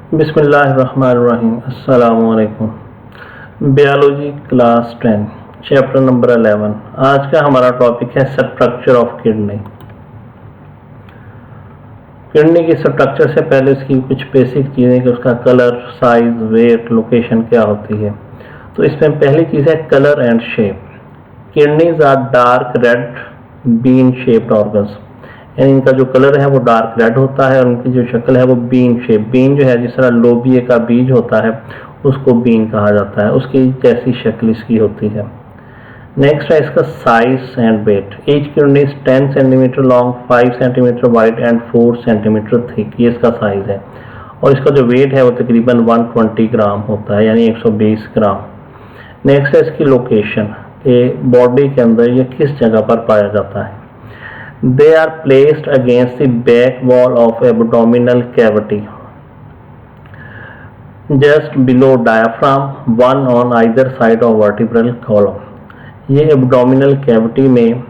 बिस्मिल्लाहिर्रहमानिर्रहीम। अस्सलामु अलैकुम। Biology class 10 chapter number 11। आज का हमारा टॉपिक है स्ट्रक्चर ऑफ किडनी। किडनी की स्ट्रक्चर से पहले उसकी कुछ बेसिक चीज़ें कि उसका कलर, साइज, वेट, लोकेशन क्या होती है। तो इसमें पहली चीज़ है colour and shape. Kidneys are dark red bean shaped organs, यानी इनका जो कलर है वो डार्क रेड होता है और उनकी जो शक्ल है वो बीन शेप। बीन जो है जिस तरह लोबिया का बीज होता है उसको बीन कहा जाता है, उसकी जैसी शक्ल इसकी होती है। नेक्स्ट है इसका size and weight. Each kidney is 10 centimetre long, 5 centimetre wide and 4 centimetre thick. ये इसका साइज है और इसका जो वेट है वो तकरीबन 120 ग्राम होता है, यानी 120 ग्राम। नेक्स्ट है इसकी लोकेशन कि बॉडी के अंदर ये किस जगह पर पाया जाता है। They are placed against the back wall of abdominal cavity, just below diaphragm, one on either side of vertebral column. ये एब्डोमिनल कैविटी में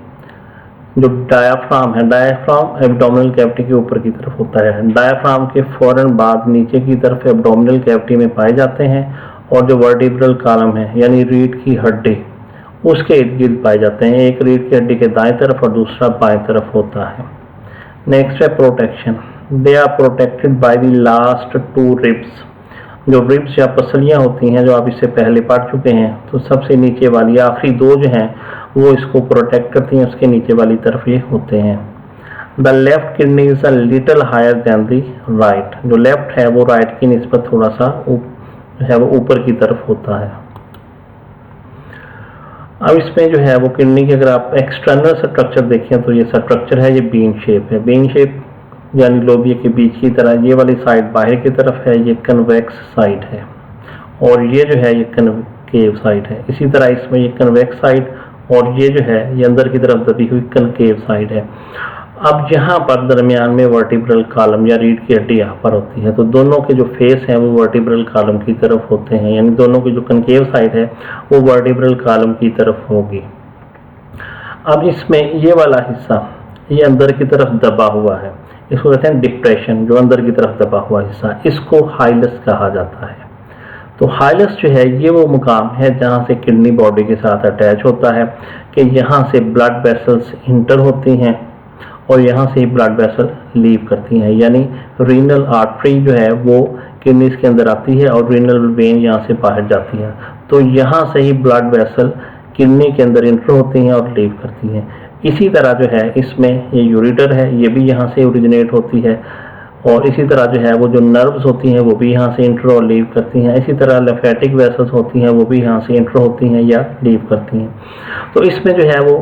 जो डायाफ्राम है, डायाफ्राम एब्डोमिनल कैविटी के ऊपर की तरफ होता है। डायाफ्राम के फौरन बाद नीचे की तरफ एब्डोमिनल कैविटी में पाए जाते हैं और जो वर्टिब्रल कॉलम है यानी रीढ़ की हड्डी उसके इर्द गिर्द पाए जाते हैं। एक रीढ़ की हड्डी के दाएं तरफ और दूसरा बाएं तरफ होता है। नेक्स्ट है protection. They are protected by the last 2 ribs. जो रिब्स या पसलियां होती हैं जो आप इससे पहले पढ़ चुके हैं, तो सबसे नीचे वाली आखिरी 2 जो हैं वो इसको प्रोटेक्ट करती हैं, उसके नीचे वाली तरफ ये होते हैं। The left kidney is a little higher than the right. जो लेफ्ट है वो राइट की निस्बत थोड़ा सा है वो ऊपर की तरफ होता है। अब इसमें जो है वो किडनी के अगर आप एक्सटर्नल स्ट्रक्चर देखें तो ये स्ट्रक्चर है, ये बीन शेप है। बीन शेप यानी लोबिया के बीच की तरह ये वाली साइड बाहर की तरफ है, ये कन्वेक्स साइड है और ये जो है ये कनकेव साइड है। इसी तरह इसमें ये कन्वेक्स साइड और ये जो है ये अंदर की तरफ दबी हुई कनकेव साइड है। अब यहाँ पर दरमियान में वर्टिब्रल कॉलम या रीढ़ की हड्डी यहाँ पर होती है, तो दोनों के जो फेस हैं वो वर्टिब्रल कॉलम की तरफ होते हैं, यानी दोनों की जो कनकेव साइड है वो वर्टिब्रल कॉलम की तरफ होगी। अब इसमें ये वाला हिस्सा ये अंदर की तरफ दबा हुआ है, इसको कहते हैं डिप्रेशन। जो अंदर की तरफ दबा हुआ हिस्सा इसको हाइलस कहा जाता है। तो हाइलस जो है ये वो मुकाम है जहाँ से किडनी बॉडी के साथ अटैच होता है कि यहाँ से ब्लड वेसल्स इंटर होती हैं और यहाँ से ही ब्लड वेसल लीव करती हैं, यानी रीनल आर्टरी जो है वो किडनीज के अंदर आती है और रीनल वेन यहाँ से बाहर जाती है। तो यहाँ से ही ब्लड वेसल किडनी के अंदर इंटर होती हैं और लीव करती हैं। इसी तरह जो है इसमें ये यूरेटर है, ये भी यहाँ से ओरिजिनेट होती है और इसी तरह जो है वो जो नर्व्स होती हैं वो भी यहाँ से इंटर और लीव करती हैं। इसी तरह लिम्फेटिक वेसल्स होती हैं वो भी यहाँ से इंटर होती हैं या लीव करती हैं। तो इसमें जो है वो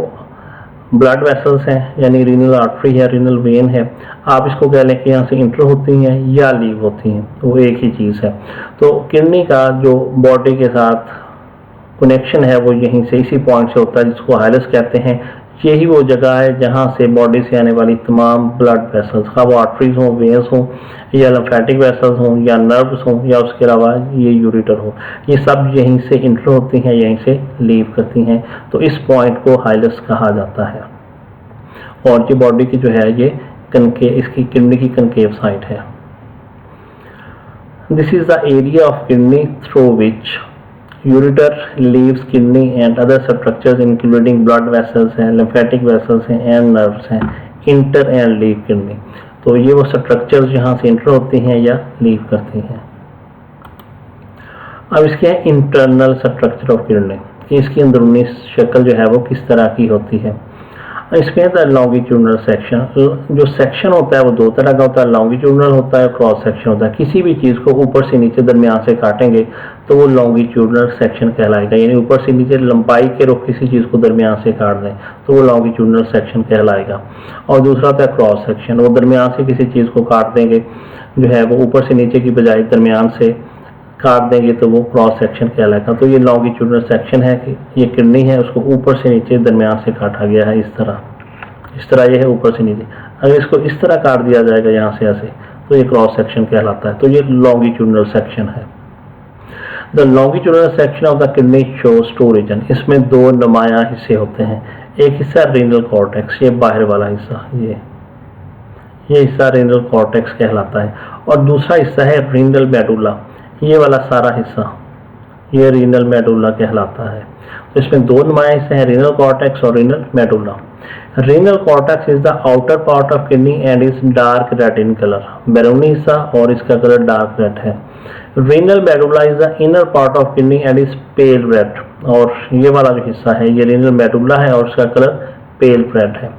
ब्लड वेसल्स हैं यानी रीनल आर्टरी है, रीनल वेन है, आप इसको कह लें कि यहाँ से इंटर होती हैं या लीव होती हैं, तो वो एक ही चीज़ है। तो किडनी का जो बॉडी के साथ कनेक्शन है वो यहीं से इसी पॉइंट से होता है जिसको हाइलस कहते हैं। यही वो जगह है जहाँ से बॉडी से आने वाली तमाम ब्लड वेसल्स, खा वो आर्टरीज हों, वेन्स हों या लिम्फेटिक वेसल्स हों या नर्व्स हों या उसके अलावा ये यूरेटर हो, ये सब यहीं से इंटर होती हैं, यहीं से लीव करती हैं। तो इस पॉइंट को हाइलस कहा जाता है और ये बॉडी की जो है ये इसकी किडनी की कनकेव साइड है। This is the area of kidney through which ureter leaves kidney and other structures including blood vessels हैं, lymphatic vessels हैं and nerves हैं, enter and leave kidney। तो ये वो स्ट्रक्चर्स यहाँ से इंटर होती हैं या लीव करती हैं। अब इसके है इंटरनल स्ट्रक्चर ऑफ किडनी कि इसकी अंदरूनी शक्ल जो है वो किस तरह की होती है। इसमें है लॉन्गिट्यूडनल सेक्शन। जो सेक्शन होता है वो 2 तरह का होता है, लॉन्गिट्यूडनल होता है, क्रॉस सेक्शन होता है। किसी भी चीज़ को ऊपर से नीचे दरमियान से काटेंगे तो वो लॉन्गिट्यूडनल सेक्शन कहलाएगा, यानी ऊपर से नीचे लंबाई के रुख किसी चीज़ को दरमियान से काट दें तो वो लॉन्गिट्यूडनल सेक्शन कहलाएगा। और दूसरा होता है क्रॉस सेक्शन, वो दरमियान से किसी चीज़ को काट देंगे जो है वो ऊपर से नीचे की बजाय दरमियान से काट देंगे तो वो क्रॉस सेक्शन कहलाएगा। तो ये लॉन्गिट्यूडनल सेक्शन है कि ये किडनी है उसको ऊपर से नीचे दरमियान से काटा गया है। इस तरह ये है ऊपर से नीचे। अगर इसको इस तरह काट दिया जाएगा यहाँ से ऐसे तो ये क्रॉस सेक्शन कहलाता है। तो ये लॉन्गिट्यूडनल सेक्शन है। The longitudinal section of the kidney shows 2 region. इसमें 2 नुमायां हिस्से होते हैं। एक हिस्सा रीनल कॉर्टेक्स, ये बाहर वाला हिस्सा, ये हिस्सा रीनल कॉर्टेक्स कहलाता है। और दूसरा हिस्सा है रीनल मेडुला, ये वाला सारा हिस्सा ये रीनल मेडुला कहलाता है। तो इसमें दो नुमाया हिस्से हैं, रीनल कॉर्टेक्स और renal medulla. Renal cortex is the outer part of kidney and is dark red in colour, बैरूनी हिस्सा और इसका कलर डार्क रेड है। Renal medulla is the inner part of kidney and is pale red, और ये वाला जो हिस्सा है ये रीनल मेडुला है और इसका कलर पेल रेड है।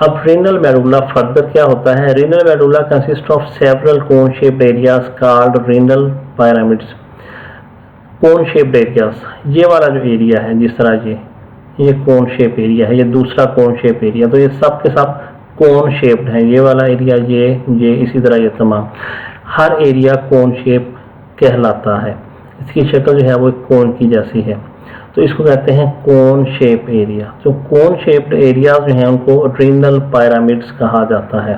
अब रीनल मेडुला फर्दर क्या होता है? Renal medulla consist of several cone shaped areas called renal pyramids. Cone shaped areas, ये वाला जो एरिया है जिस तरह ये कोन शेप एरिया है, ये दूसरा कोन शेप एरिया, तो ये सब के सब कोन शेप्ड है। ये वाला एरिया ये इसी तरह ये तमाम हर एरिया कोन शेप कहलाता है। इसकी शक्ल जो है वो कोन की जैसी है, तो इसको कहते हैं कोन शेप एरिया। तो कोन शेप्ड एरियाज जो हैं उनको रीनल पिरामिड्स कहा जाता है।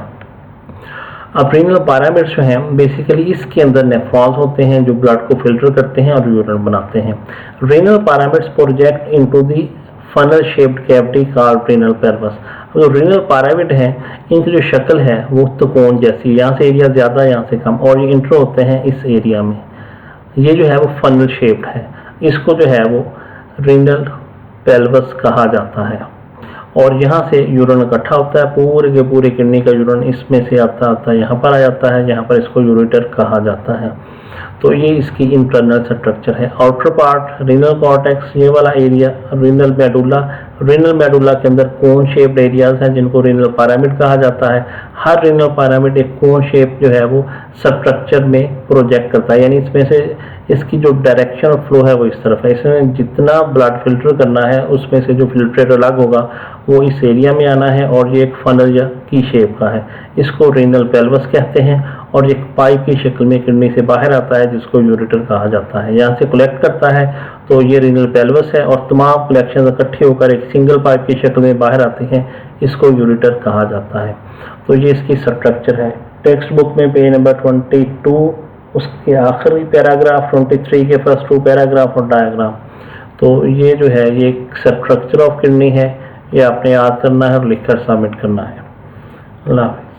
अब रीनल पिरामिड्स जो हैं बेसिकली इसके अंदर नेफ्रॉन्स होते हैं जो ब्लड को फिल्टर करते हैं और यूरिन बनाते हैं। Renal pyramids project into the funnel shaped cavity called renal pelvis. जो रीनल पिरामिड है इनकी जो शक्ल है वो त्रिकोण जैसी, यहाँ से एरिया ज़्यादा यहाँ से कम, और ये इंटर होते हैं इस एरिया में। ये जो है वो फनल शेप्ड है, इसको जो है वो रीनल पेल्वस कहा जाता है। और यहाँ से यूरिन इकट्ठा होता है, पूरे के पूरे किडनी का यूरिन इसमें से आता यहाँ पर आ जाता है, यहाँ पर इसको यूरेटर कहा जाता है। तो ये इसकी इंटरनल स्ट्रक्चर है। आउटर पार्ट रीनल कॉर्टेक्स, ये वाला area renal medulla. Renal medulla के अंदर कोन शेप्ड एरियाज हैं जिनको रीनल पिरामिड कहा जाता है। हर रीनल पिरामिड एक कोन शेप जो है वो स्ट्रक्चर में प्रोजेक्ट करता है, यानी इसमें से इसकी जो डायरेक्शन ऑफ फ्लो है वो इस तरफ है। इसमें जितना ब्लड फिल्टर करना है उसमें से जो फिल्ट्रेट अलग होगा वो इस एरिया में आना है, और ये एक फनल या की शेप का है। इसको रीनल पेल्वस कहते हैं, और एक पाइप की शक्ल में किडनी से बाहर आता है जिसको यूरेटर कहा जाता है। यहाँ से कलेक्ट करता है तो ये रीनल पेल्वस है, और तमाम कलेक्शन इकट्ठे होकर एक सिंगल पाइप की शक्ल में बाहर आते हैं, इसको यूरेटर कहा जाता है। तो ये इसकी स्ट्रक्चर है। टेक्स्ट बुक में पेज नंबर 22 उसके आखिरी पैराग्राफ, 23 के फर्स्ट 2 पैराग्राफ और डायग्राम। तो ये जो है ये एक स्ट्रक्चर ऑफ किडनी है, ये आपने याद करना है और लिखकर सबमिट करना है। अल्लाह हाफ़िज़।